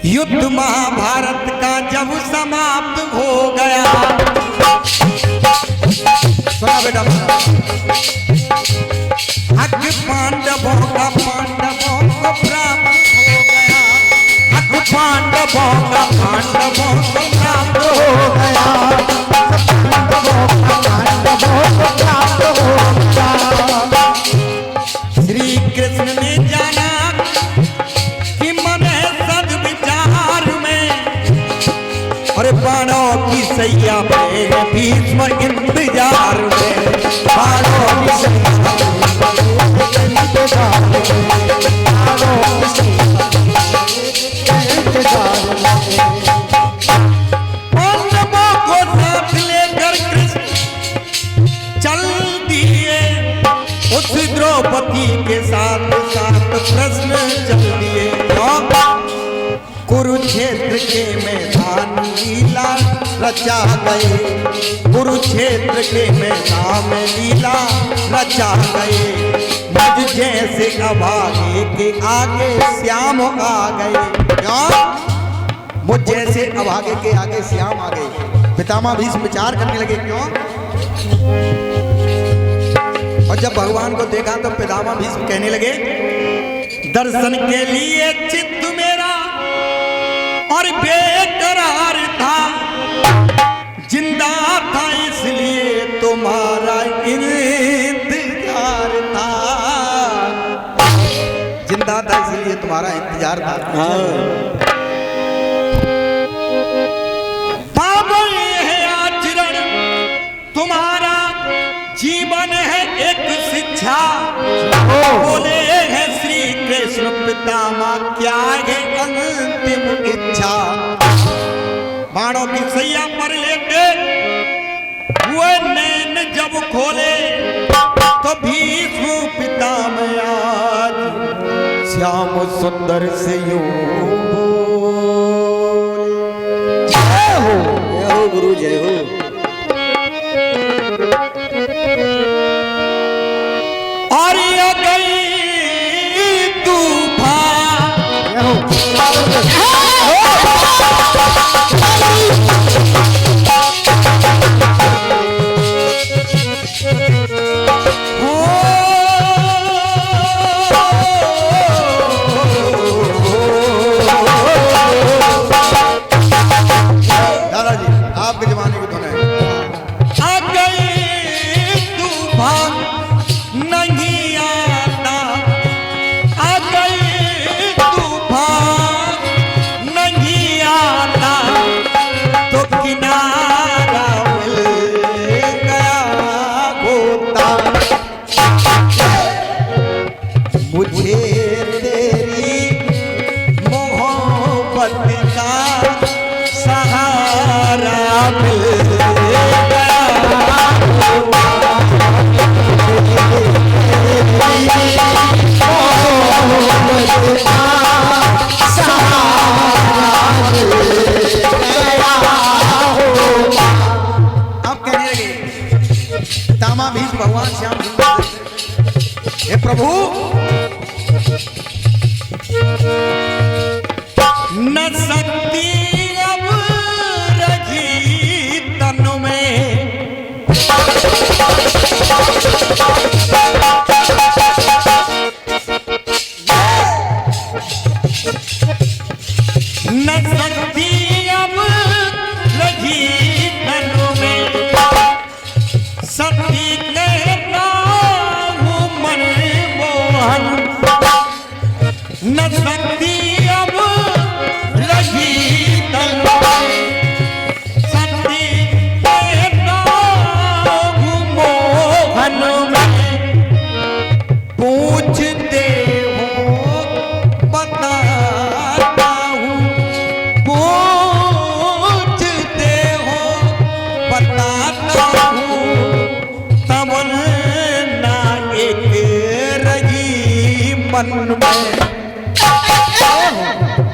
युद्ध महाभारत का जब समाप्त हो गया, सुना बेटा, हक पांडवों को प्राप्त हो गया, हक पांडवों को प्राप्त हो गया, श्री कृष्ण ने जाना कि मन है सद्विचार में, और बाणों की सैया पे भीष्म इंतजार में, बाणों की सैया पांडवों को साथ लेकर कृष्ण चल दिए, उस द्रौपदी के साथ साथ प्रश्न चल दिए। कुरुक्षेत्र के मैदान लीला रचा गए, कुरुक्षेत्र के मैदान में लीला रचा गए, मुझ जैसे अभागे के आगे श्याम आ गए। क्यों? मुझ जैसे अभागे के आगे श्याम आ गए। पितामह भीष्म विचार करने लगे, क्यों? और जब भगवान को देखा तो पितामह भीष्म कहने लगे, दर्शन के लिए चित्त मेरा और बेकरार था, जिंदा था इसलिए तुम्हारा इंतजार था, जिंदा था इसलिए तुम्हारा इंतजार था। बाबा ये है आचरण तुम्हारा, जीवन है एक शिक्षा, बोले हैं श्री कृष्ण पितामह क्या है अंतिम इच्छा। बाणों की सैया पर लेके हुए नैन जब खोले, तो भीष्म पितामह आज श्याम सुंदर से यूं बोले, जय हो गुरु जय हो। और ये गई दादाजी आपके जमाने की धुन है। आ गई तूफान नहीं आता, आ गई तूफान नहीं आता, तो किनारा मिल गया होता, मुझे तेरी मोहब्बत का सहारा मिल गया होता, अब कहने लगे पितामह भीष्म भगवान श्याम सुंदर, हे प्रभु न शक्ति अब रही तन में, न शक्ति अब रही तन में, सती कहता हूँ मन मोहन, न शक्ति अब रही तन में, सती कहता हूँ मोहन में, पूछते हो बताता हूँ, पूछते हो बताता हूँ, तब ना एक रही मन में।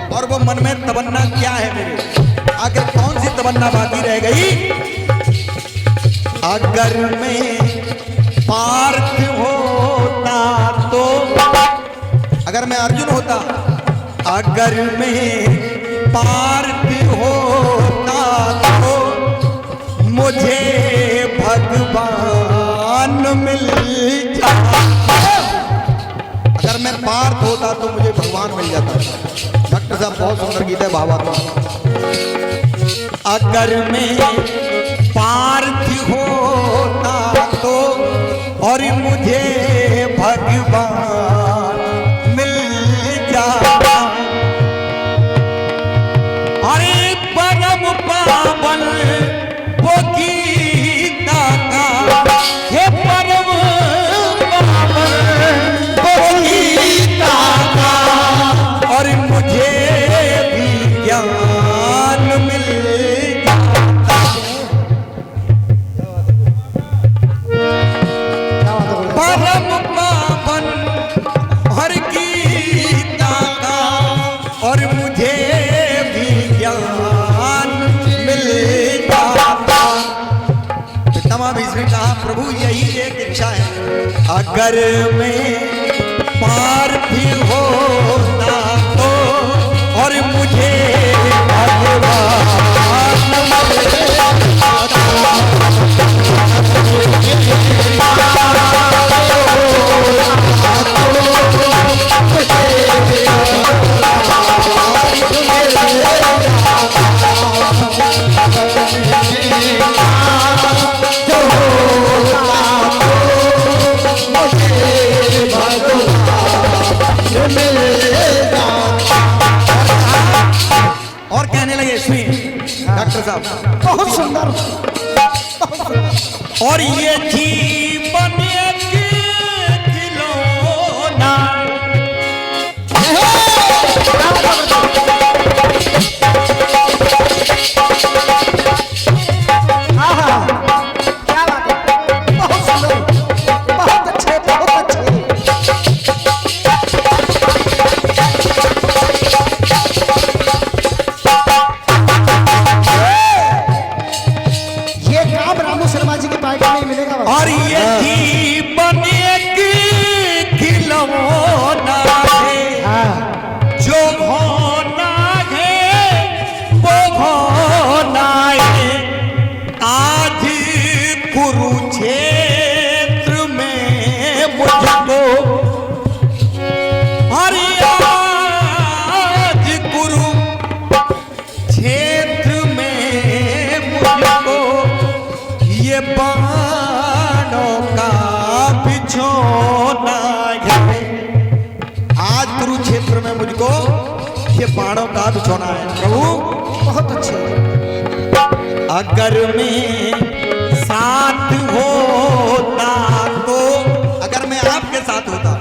और वो मन में तमन्ना क्या है मेरे, आखिर कौन सी तमन्ना बाकी रह गई? अगर मैं पार्थ होता तो, अगर मैं अर्जुन होता, अगर मैं पार्थ होता तो मुझे भगवान मिल जाता। अगर मैं पार्थ होता तो मुझे भगवान मिल जाता। डॉक्टर साहब बहुत सुंदर गीत है भावात्मक। अगर मैं पार्थ होता तो और मुझे भगवान मिल जाता। अरे परम पावन वो गीता का, हे परम पावन वो गीता का, और मुझे भी ज्ञान मिल जाता। परम पावन हर गीता का, और मुझे भी ज्ञान मिल जाता। तमाम इसमें कहा प्रभु यही एक इच्छा है। अगर मैं पार्थ होता तो और मुझे भगवान और कहने लगे इसमें डॉक्टर साहब बहुत सुंदर। और ये जीवन एक खिलौना, क्या बात है, बहुत सुंदर, बहुत अच्छे, बहुत अच्छे। ये काम रामू शर्मा जी के पार्टी में मिलेगा। और ये जीवन एक खिलौना है, जो होना है वो होना है। आज कुरुक्षेत्र में मुझको, अरे आज कुरुक्षेत्र में मुझको ये बाणों का बिछोना है। आज कुरुक्षेत्र में मुझको ये बाणों का बिछोना है। प्रभु बहुत अच्छे। अगर मैं साथ होता तो, अगर मैं आपके साथ होता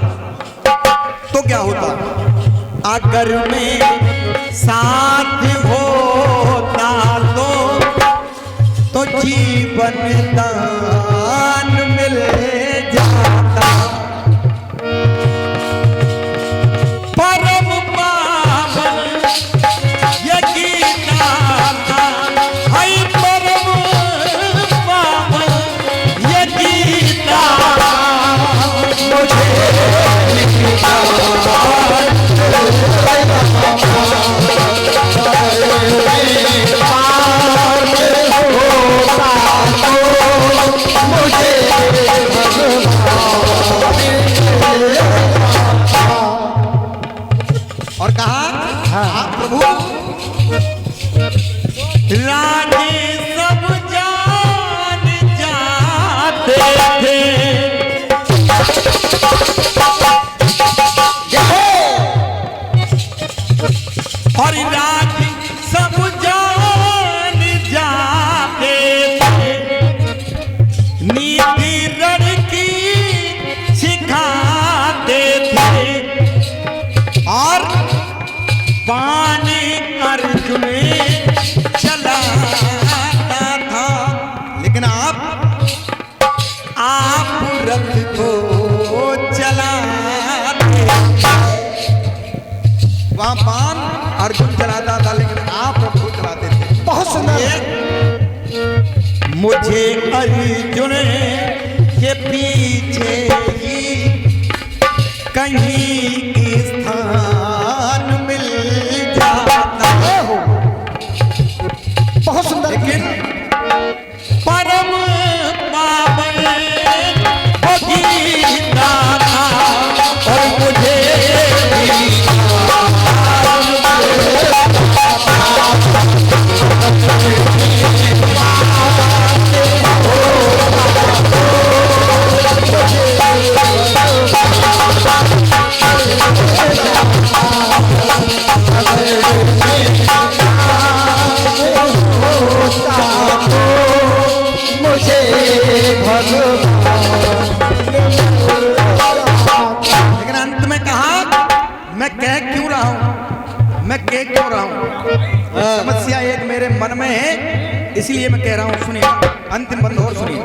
तो क्या होता। अगर मैं साथ होता तो जीवन दान मिल जाता। परम पावन ये गीता का, हाय परम पावन ये गीता का, मुझे और कहा आप प्रभु राजे सब जान जाते थे। और राजे सब जान जाते थे, नीति लड़की सिखाते थे। और पानी अर्जुन चलाता था, लेकिन आप रथ को चलाते। वहां बाण अर्जुन चलाता था, लेकिन आप रथ को चलाते थे। बहुत सुंदर। मुझे अर्जुन के पीछे ही कहीं स्थान मिल जाता। मैं कह क्यों रहा हूं, समस्या एक मेरे मन में है, इसलिए मैं कह रहा हूं। सुनिए, अंतिम बंद और सुनिए।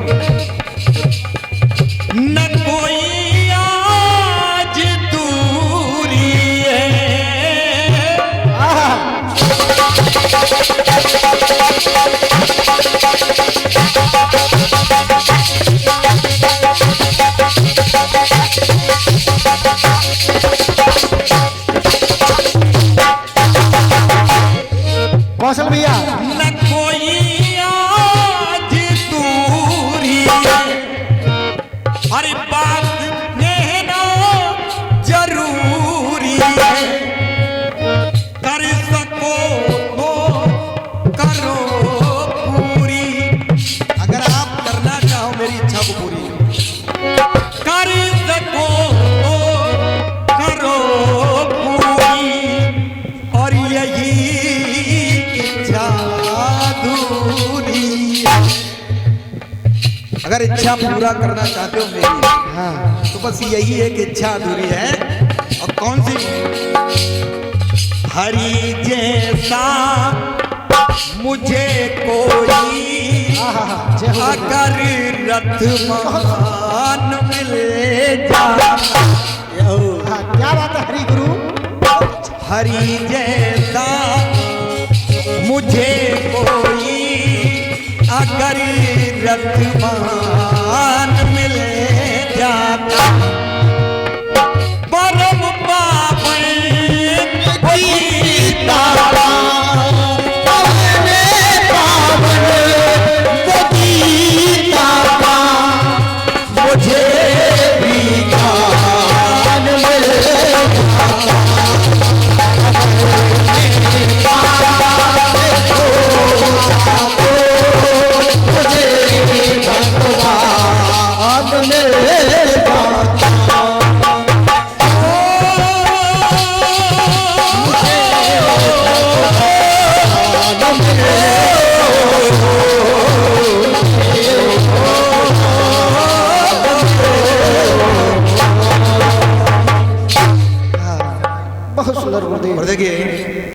न कोई आज दूरी है, कौशल भैया न कोई आज दूरी है, अरे बात कहना जरूरी है, कर सको तो करो पूरी, अगर आप करना चाहो मेरी इच्छा को पूरी, कर सको तो करो पूरी, और यही इच्छा अधूरी है। अगर इच्छा पूरा करना चाहते हो मेरी, हाँ तो बस यही एक इच्छा अधूरी है। और कौन सी? हरि जैसा मुझे कोई अगर रथमान मिले जा, हाँ क्या बात है हरि गुरु। हरि जैसा मुझे कोई अगर रथमान मिले जाता, परम पावन गीता मुझे भी ज्ञान मिल बहुत सुंदर गुरुदेव। और देखिए